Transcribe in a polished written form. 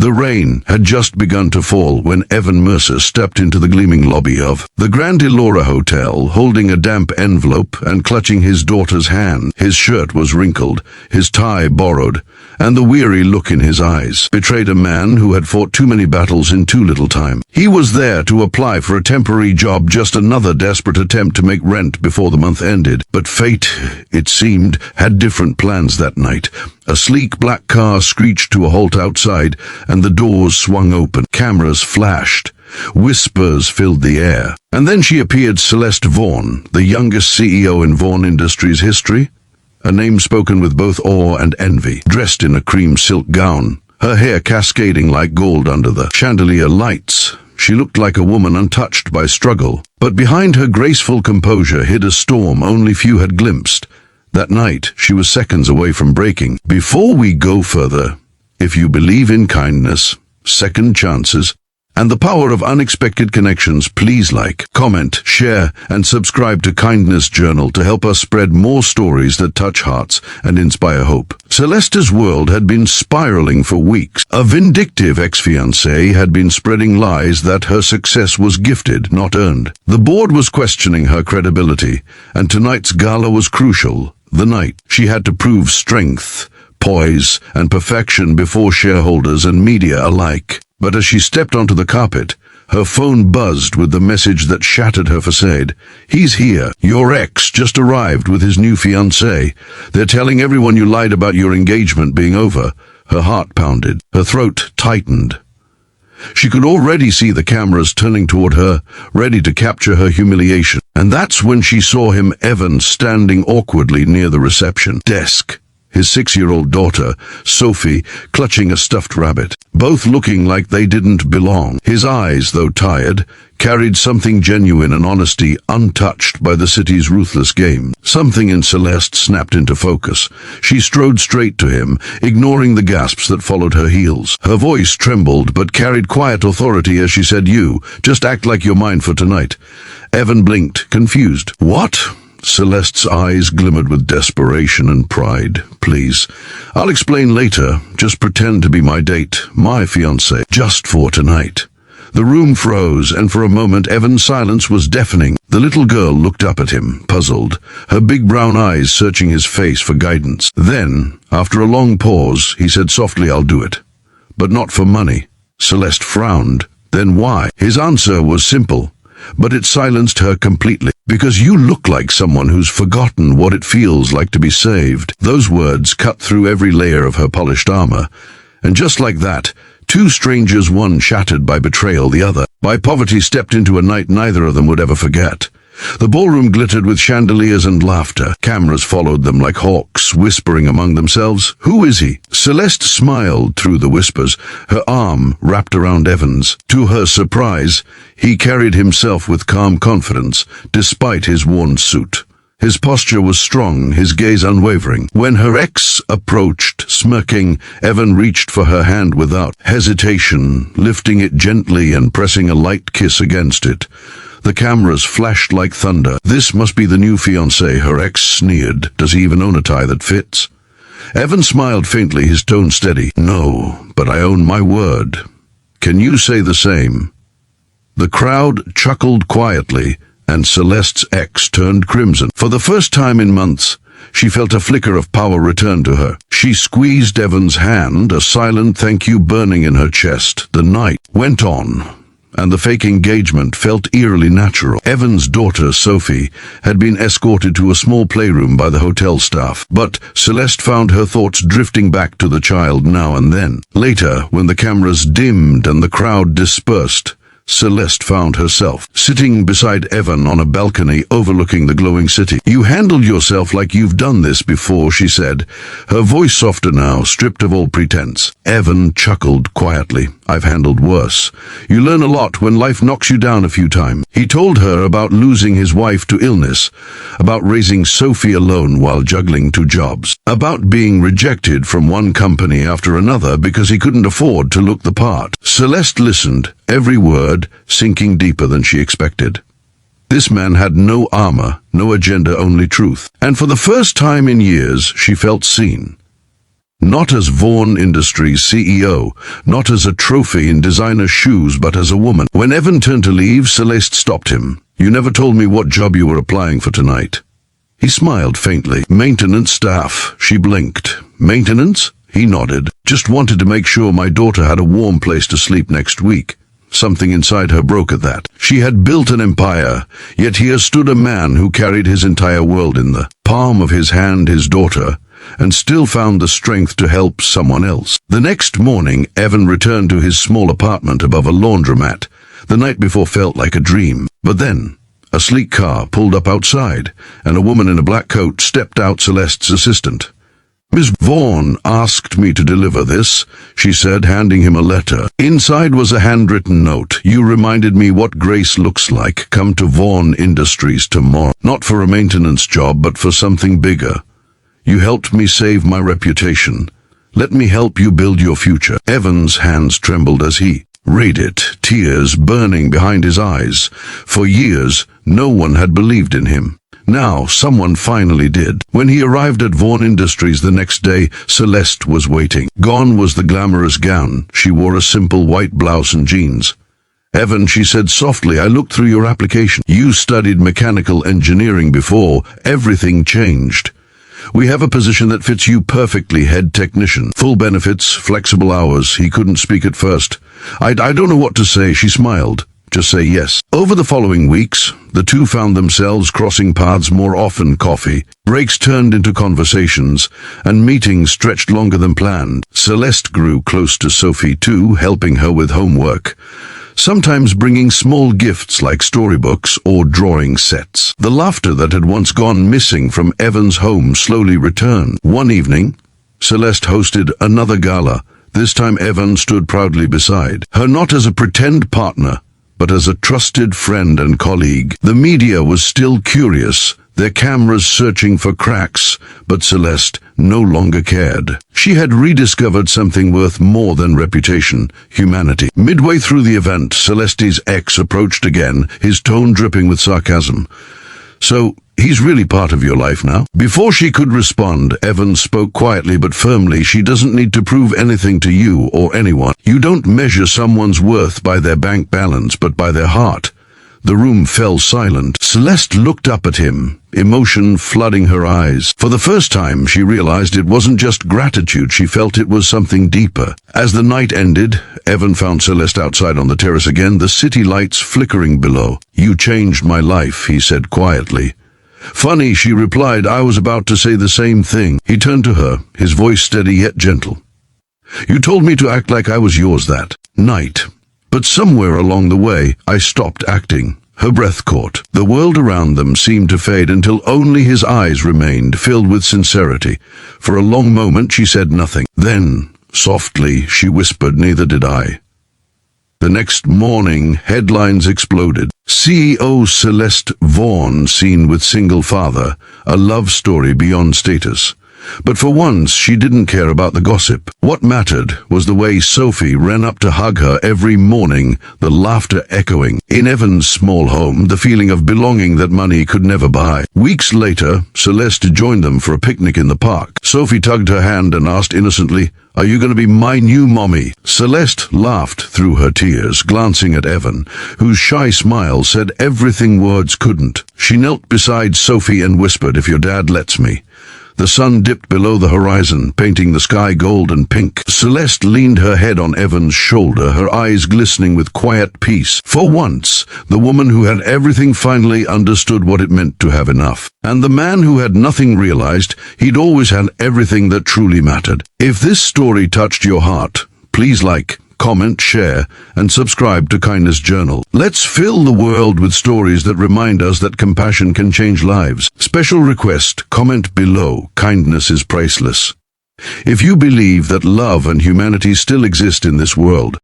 The rain had just begun to fall when Evan Mercer stepped into the gleaming lobby of the Grand Elora Hotel, holding a damp envelope and clutching his daughter's hand. His shirt was wrinkled, his tie borrowed, and the weary look in his eyes betrayed a man who had fought too many battles in too little time. He was there to apply for a temporary job, just another desperate attempt to make rent before the month ended. But fate, it seemed, had different plans that night. A sleek black car screeched to a halt outside, and the doors swung open. Cameras flashed. Whispers filled the air. And then she appeared, Celeste Vaughan, the youngest CEO in Vaughan Industries history. A name spoken with both awe and envy. Dressed in a cream silk gown, her hair cascading like gold under the chandelier lights, she looked like a woman untouched by struggle. But behind her graceful composure hid a storm only few had glimpsed. That night, she was seconds away from breaking. Before we go further, if you believe in kindness, second chances, and the power of unexpected connections, please like, comment, share, and subscribe to Kindness Journal to help us spread more stories that touch hearts and inspire hope. Celeste's world had been spiraling for weeks. A vindictive ex-fiancé had been spreading lies that her success was gifted, not earned. The board was questioning her credibility, and tonight's gala was crucial. The night she had to prove strength, poise, and perfection before shareholders and media alike. But as she stepped onto the carpet, her phone buzzed with the message that shattered her facade. "He's here. Your ex just arrived with his new fiancée. They're telling everyone you lied about your engagement being over." Her heart pounded. Her throat tightened. She could already see the cameras turning toward her, ready to capture her humiliation. And that's when she saw him, Evan, standing awkwardly near the reception desk. His 6-year-old daughter, Sophie, clutching a stuffed rabbit, both looking like they didn't belong. His eyes, though tired, carried something genuine and honesty untouched by the city's ruthless game. Something in Celeste snapped into focus. She strode straight to him, ignoring the gasps that followed her heels. Her voice trembled but carried quiet authority as she said, "You, just act like you're mine for tonight." Evan blinked, confused. "What?" Celeste's eyes glimmered with desperation and pride. "Please, I'll explain later. Just pretend to be my date, my fiancé, just for tonight." The room froze, and for a moment Evan's silence was deafening. The little girl looked up at him, puzzled, her big brown eyes searching his face for guidance. Then, after a long pause, he said softly, "I'll do it. But not for money." Celeste frowned. "Then why?" His answer was simple, but it silenced her completely. "Because you look like someone who's forgotten what it feels like to be saved." Those words cut through every layer of her polished armor. And just like that, two strangers, one shattered by betrayal, the other by poverty, stepped into a night neither of them would ever forget. The ballroom glittered with chandeliers and laughter. Cameras followed them like hawks, whispering among themselves, "Who is he?" Celeste smiled through the whispers, her arm wrapped around Evan's. To her surprise, he carried himself with calm confidence, despite his worn suit. His posture was strong, his gaze unwavering. When her ex approached, smirking, Evan reached for her hand without hesitation, lifting it gently and pressing a light kiss against it. The cameras flashed like thunder. "This must be the new fiancé," her ex sneered. "Does he even own a tie that fits?" Evan smiled faintly, his tone steady. "No, but I own my word. Can you say the same?" The crowd chuckled quietly, and Celeste's ex turned crimson. For the first time in months, she felt a flicker of power return to her. She squeezed Evan's hand, a silent thank you burning in her chest. The night went on, and the fake engagement felt eerily natural. Evan's daughter, Sophie, had been escorted to a small playroom by the hotel staff, but Celeste found her thoughts drifting back to the child now and then. Later, when the cameras dimmed and the crowd dispersed, Celeste found herself sitting beside Evan on a balcony overlooking the glowing city. "You handled yourself like you've done this before," she said, her voice softer now, stripped of all pretense. Evan chuckled quietly. "I've handled worse. You learn a lot when life knocks you down a few times." He told her about losing his wife to illness, about raising Sophie alone while juggling 2 jobs, about being rejected from one company after another because he couldn't afford to look the part. Celeste listened, every word sinking deeper than she expected. This man had no armor, no agenda, only truth. And for the first time in years, she felt seen. Not as Vaughan Industries CEO, not as a trophy in designer shoes, but as a woman. When Evan turned to leave, Celeste stopped him. "You never told me what job you were applying for tonight." He smiled faintly. "Maintenance staff." She blinked. "Maintenance?" He nodded. "Just wanted to make sure my daughter had a warm place to sleep next week." Something inside her broke at that. She had built an empire, yet here stood a man who carried his entire world in the palm of his hand, his daughter, and still found the strength to help someone else. The next morning, Evan returned to his small apartment above a laundromat. The night before felt like a dream. But then, a sleek car pulled up outside, and a woman in a black coat stepped out, Celeste's assistant. "Miss Vaughan asked me to deliver this," she said, handing him a letter. Inside was a handwritten note. "You reminded me what grace looks like. Come to Vaughan Industries tomorrow. Not for a maintenance job, but for something bigger. You helped me save my reputation. Let me help you build your future." Evan's hands trembled as he read it, tears burning behind his eyes. For years, no one had believed in him. Now, someone finally did. When he arrived at Vaughan Industries the next day, Celeste was waiting. Gone was the glamorous gown. She wore a simple white blouse and jeans. "Evan," she said softly, "I looked through your application. You studied mechanical engineering before. Everything changed. We have a position that fits you perfectly, head technician. Full benefits, flexible hours." He couldn't speak at first. I don't know what to say," she smiled. "Just say yes." Over the following weeks, the two found themselves crossing paths more often. Coffee breaks turned into conversations, and meetings stretched longer than planned. Celeste grew close to Sophie too, helping her with homework, sometimes bringing small gifts like storybooks or drawing sets. The laughter that had once gone missing from Evan's home slowly returned. One evening, Celeste hosted another gala. This time Evan stood proudly beside her, not as a pretend partner, but as a trusted friend and colleague. The media was still curious, their cameras searching for cracks, but Celeste no longer cared. She had rediscovered something worth more than reputation: humanity. Midway through the event, Celeste's ex approached again, his tone dripping with sarcasm. "So, he's really part of your life now?" Before she could respond, Evan spoke quietly but firmly. "She doesn't need to prove anything to you or anyone. You don't measure someone's worth by their bank balance, but by their heart." The room fell silent. Celeste looked up at him, emotion flooding her eyes. For the first time, she realized it wasn't just gratitude. She felt it was something deeper. As the night ended, Evan found Celeste outside on the terrace again, the city lights flickering below. "You changed my life," he said quietly. "Funny," she replied. "I was about to say the same thing." He turned to her, his voice steady yet gentle. "You told me to act like I was yours that night. But somewhere along the way, I stopped acting." Her breath caught. The world around them seemed to fade until only his eyes remained, filled with sincerity. For a long moment she said nothing. Then, softly, she whispered, "Neither did I." The next morning, headlines exploded. CEO Celeste Vaughan seen with single father, a love story beyond status. But for once, she didn't care about the gossip. What mattered was the way Sophie ran up to hug her every morning, the laughter echoing. In Evan's small home, the feeling of belonging that money could never buy. Weeks later, Celeste joined them for a picnic in the park. Sophie tugged her hand and asked innocently, "Are you going to be my new mommy?" Celeste laughed through her tears, glancing at Evan, whose shy smile said everything words couldn't. She knelt beside Sophie and whispered, "If your dad lets me." The sun dipped below the horizon, painting the sky gold and pink. Celeste leaned her head on Evan's shoulder, her eyes glistening with quiet peace. For once, the woman who had everything finally understood what it meant to have enough. And the man who had nothing realized he'd always had everything that truly mattered. If this story touched your heart, please like, comment, share, and subscribe to Kindness Journal. Let's fill the world with stories that remind us that compassion can change lives. Special request, comment below. Kindness is priceless. If you believe that love and humanity still exist in this world,